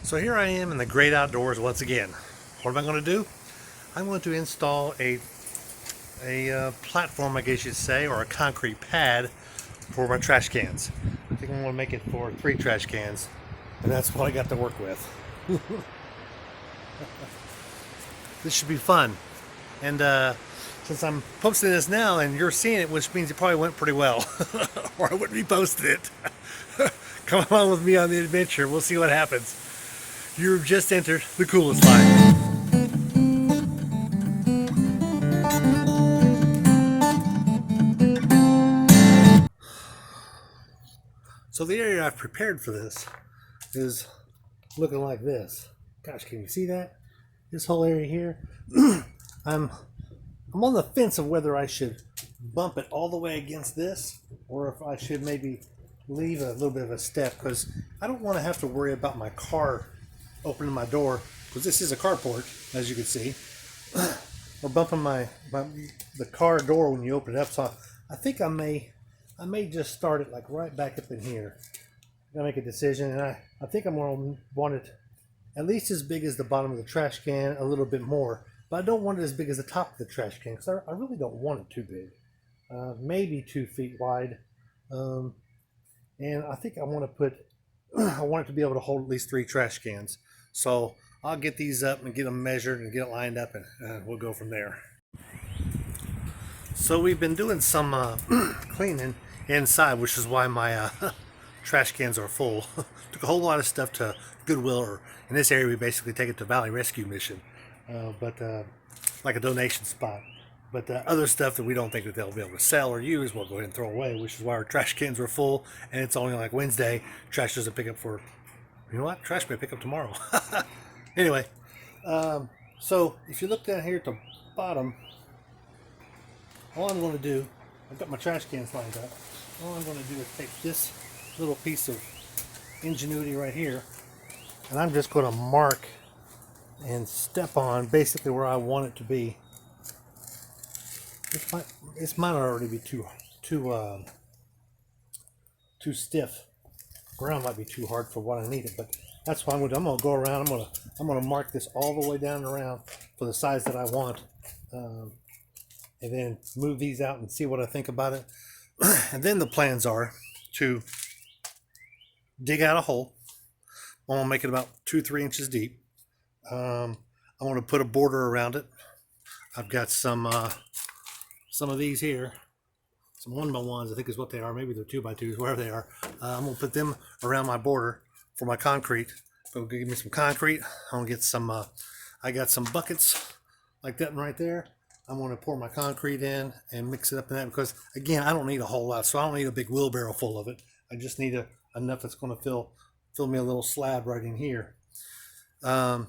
So here I am in the great outdoors once again. What am I going to do? I'm going to install a platform, I guess you'd say, or a concrete pad for my trash cans. I think I'm going to make it for 3 trash cans, and that's what I got to work with. This should be fun. And since I'm posting this now and you're seeing it, which means it probably went pretty well, or I wouldn't be posting it. Come along with me on the adventure. We'll see what happens. You've just entered the coolest life. So the area I've prepared for this is looking like this. Gosh, can you see that? This whole area here. I'm on the fence of whether I should bump it all the way against this or if I should maybe leave a little bit of a step, because I don't want to have to worry about my car opening my door, because this is a carport, as you can see, or bumping the car door when you open it up. So I think I may just start it like right back up in here. I'm gonna make a decision, and I think I'm gonna want it at least as big as the bottom of the trash can, a little bit more, but I don't want it as big as the top of the trash can, because I really don't want it too big. Maybe 2 feet wide, and I think I want to put I want it to be able to hold at least 3 trash cans. So I'll get these up and get them measured and get it lined up, and we'll go from there. So we've been doing some cleaning inside, which is why my trash cans are full. Took a whole lot of stuff to Goodwill, or in this area we basically take it to Valley Rescue Mission, but like a donation spot. But other stuff that we don't think that they'll be able to sell or use, we'll go ahead and throw away, which is why our trash cans were full. And it's only like Wednesday. Trash doesn't pick up for, you know what? Trash may pick up tomorrow. Anyway, so if you look down here at the bottom, all I'm going to do, I've got my trash cans lined up. All I'm going to do is take this little piece of ingenuity right here, and I'm just going to mark and step on basically where I want it to be. This might already be too stiff. Ground might be too hard for what I need it, but that's why I'm going to go around. I'm going to mark this all the way down and around for the size that I want, and then move these out and see what I think about it. And then the plans are to dig out a hole. I'm going to make it about 2-3 inches deep. I want to put a border around it. I've got some of these here, some 1x1s, I think is what they are. Maybe they're 2x2s, wherever they are. I'm gonna put them around my border for my concrete. So give me some concrete. I'm gonna get some. I got some buckets like that one right there. I'm gonna pour my concrete in and mix it up in that, because again, I don't need a whole lot, so I don't need a big wheelbarrow full of it. I just need enough that's gonna fill me a little slab right in here. I'm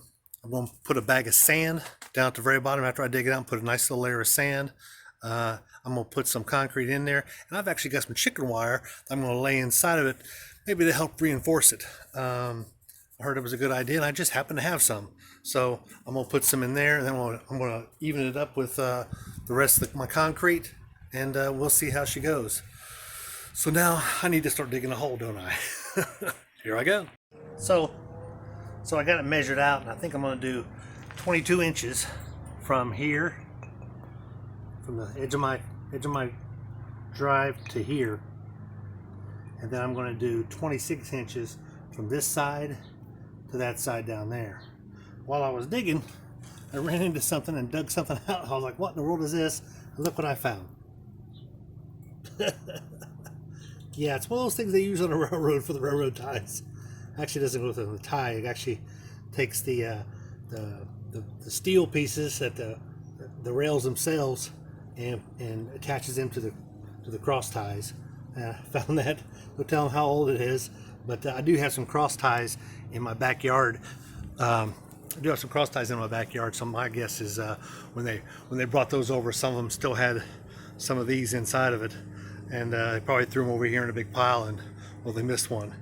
gonna put a bag of sand down at the very bottom after I dig it out, and put a nice little layer of sand. I'm going to put some concrete in there, and I've actually got some chicken wire I'm going to lay inside of it, maybe to help reinforce it. I heard it was a good idea, and I just happen to have some. So I'm going to put some in there, and then I'm going to even it up with the rest of my concrete, and we'll see how she goes. So now I need to start digging a hole, don't I? Here I go. So I got it measured out, and I think I'm going to do 22 inches from here, from the edge of my drive to here, and then I'm going to do 26 inches from this side to that side down there. While I was digging, I ran into something and dug something out. I was like, what in the world is this? And look what I found. Yeah, it's one of those things they use on a railroad for the railroad ties. Actually, it doesn't go with the tie. It actually takes the steel pieces at the rails themselves and attaches them to the cross ties. Found that. Don't tell them how old it is, but I do have some cross ties in my backyard. I do have some cross ties in my backyard, so my guess is when they brought those over, some of them still had some of these inside of it, and they probably threw them over here in a big pile, and well, they missed one.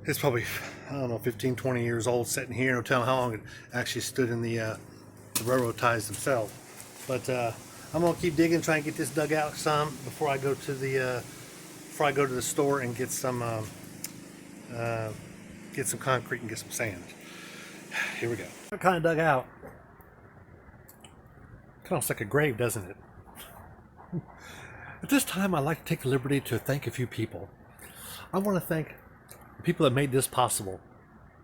It's probably, I don't know, 15-20 years old, sitting here. No telling how long it actually stood in the railroad ties themselves. But I'm gonna keep digging, try and get this dug out some before I go to the store and get some get some concrete and get some sand. Here we go. I kind of dug out. Kind of looks like a grave, doesn't it? At this time, I'd like to take the liberty to thank a few people. I want to thank the people that made this possible.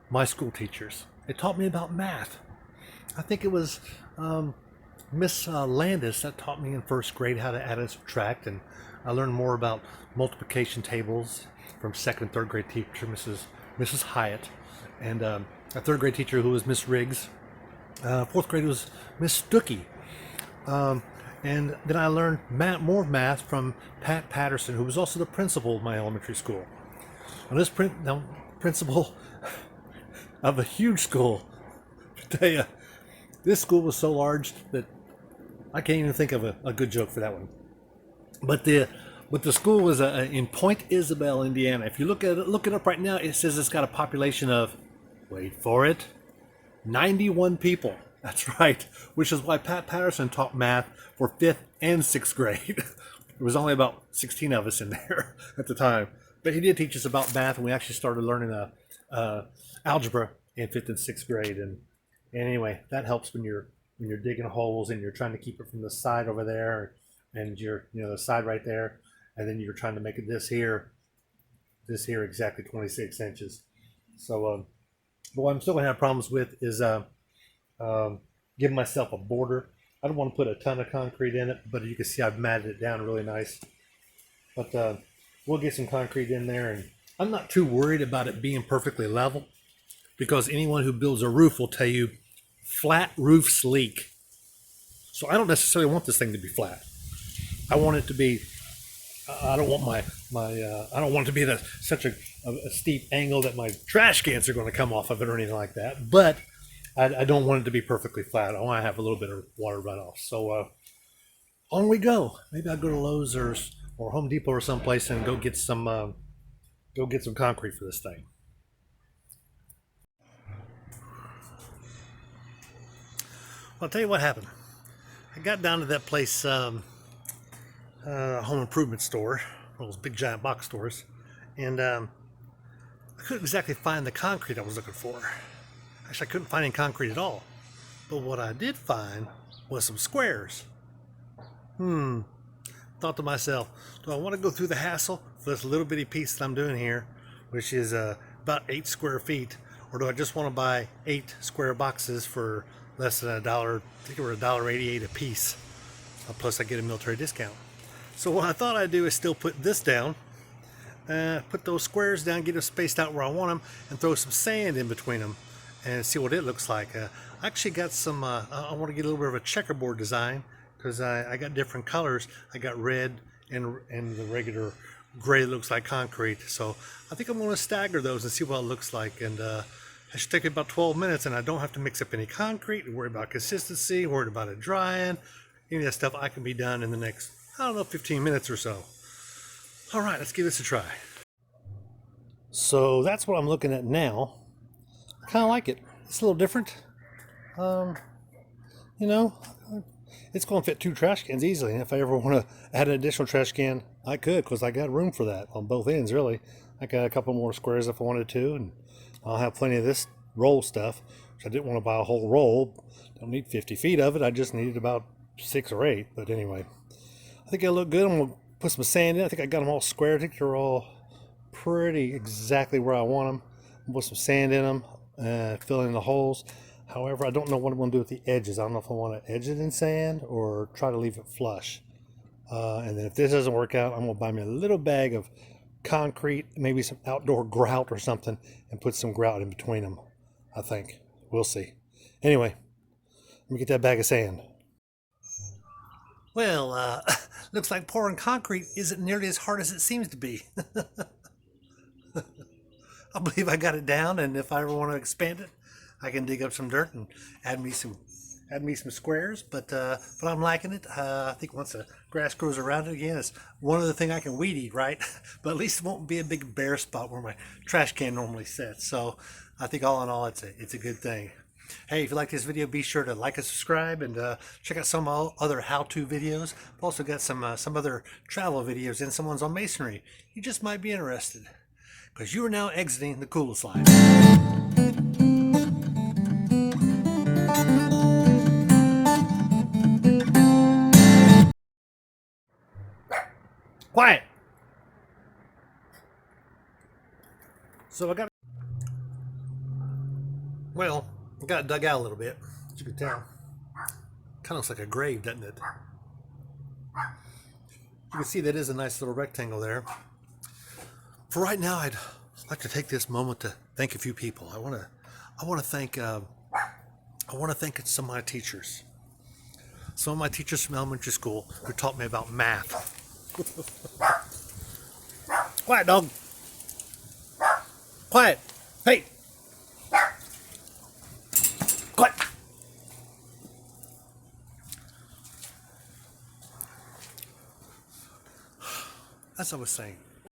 My school teachers. They taught me about math. I think it was Miss Landis that taught me in first grade how to add and subtract, and I learned more about multiplication tables from second and third grade teacher Mrs. Hyatt, and a third grade teacher who was Miss Riggs. Fourth grade was Miss Stookie. And then I learned more math from Pat Patterson, who was also the principal of my elementary school. And this principal of a huge school, I tell you, this school was so large that I can't even think of a good joke for that one. But the school was in Point Isabel, Indiana. If you look it up right now, it says it's got a population of, wait for it, 91 people. That's right, which is why Pat Patterson taught math for 5th and 6th grade. There was only about 16 of us in there at the time. But he did teach us about math, and we actually started learning algebra in 5th and 6th grade. And anyway, that helps when you're digging holes and you're trying to keep it from the side over there, and the side right there, and then you're trying to make it this here exactly 26 inches. So, but what I'm still gonna have problems with is giving myself a border. I don't want to put a ton of concrete in it, but you can see I've matted it down really nice. But we'll get some concrete in there, and I'm not too worried about it being perfectly level, because anyone who builds a roof will tell you flat roofs leak. So I don't necessarily want this thing to be flat. I want it to be. I don't want I don't want it to be at such a steep angle that my trash cans are going to come off of it or anything like that. But I don't want it to be perfectly flat. I want to have a little bit of water runoff. So on we go. Maybe I'll go to Lowe's or Home Depot or someplace and go get some concrete for this thing. Well, I'll tell you what happened. I got down to that place, home improvement store, one of those big giant box stores, and I couldn't exactly find the concrete I was looking for. Actually, I couldn't find any concrete at all. But what I did find was some squares. Thought to myself, do I want to go through the hassle for this little bitty piece that I'm doing here, which is about 8 square feet, or do I just want to buy 8 square boxes for less than $1? I think they were $1.88 a piece. Plus I get a military discount. So what I thought I'd do is still put this down, put those squares down, get them spaced out where I want them, and throw some sand in between them and see what it looks like. I actually got some, I want to get a little bit of a checkerboard design, because I got different colors. I got red and the regular gray that looks like concrete. So I think I'm going to stagger those and see what it looks like. And it should take me about 12 minutes, and I don't have to mix up any concrete, worry about consistency, worried about it drying. Any of that stuff I can be done in the next, 15 minutes or so. All right, let's give this a try. So that's what I'm looking at now. I kind of like it. It's a little different. It's going to fit 2 trash cans easily. And if I ever want to add an additional trash can, I could, because I got room for that on both ends, really. I got a couple more squares if I wanted to, and I'll have plenty of this roll stuff, which I didn't want to buy a whole roll. Don't need 50 feet of it. I just needed about 6 or 8. But anyway, I think it'll look good. I'm going to put some sand in. I think I got them all square. I think they're all pretty exactly where I want them. I'll put some sand in them, fill in the holes. However, I don't know what I'm going to do with the edges. I don't know if I want to edge it in sand or try to leave it flush. And then if this doesn't work out, I'm going to buy me a little bag of concrete, maybe some outdoor grout or something, and put some grout in between them, I think. We'll see. Anyway, let me get that bag of sand. Well, looks like pouring concrete isn't nearly as hard as it seems to be. I believe I got it down, and if I ever want to expand it, I can dig up some dirt and add me some squares. But I'm liking it. I think once the grass grows around it again, it's one other thing I can weed eat, right? But at least it won't be a big bare spot where my trash can normally sits. So I think all in all, it's a good thing. Hey, if you like this video, be sure to like and subscribe, and check out some other how-to videos. I've also got some other travel videos and some ones on masonry. You just might be interested. because you are now exiting the Kula slide. Quiet. So I got it dug out a little bit, as you can tell. Kind of looks like a grave, doesn't it? You can see that is a nice little rectangle there. For right now, I'd like to take this moment to thank a few people. I want to thank some of my teachers. Some of my teachers from elementary school who taught me about math. Quiet, dog. Quiet. Hey. Quiet. As I was saying,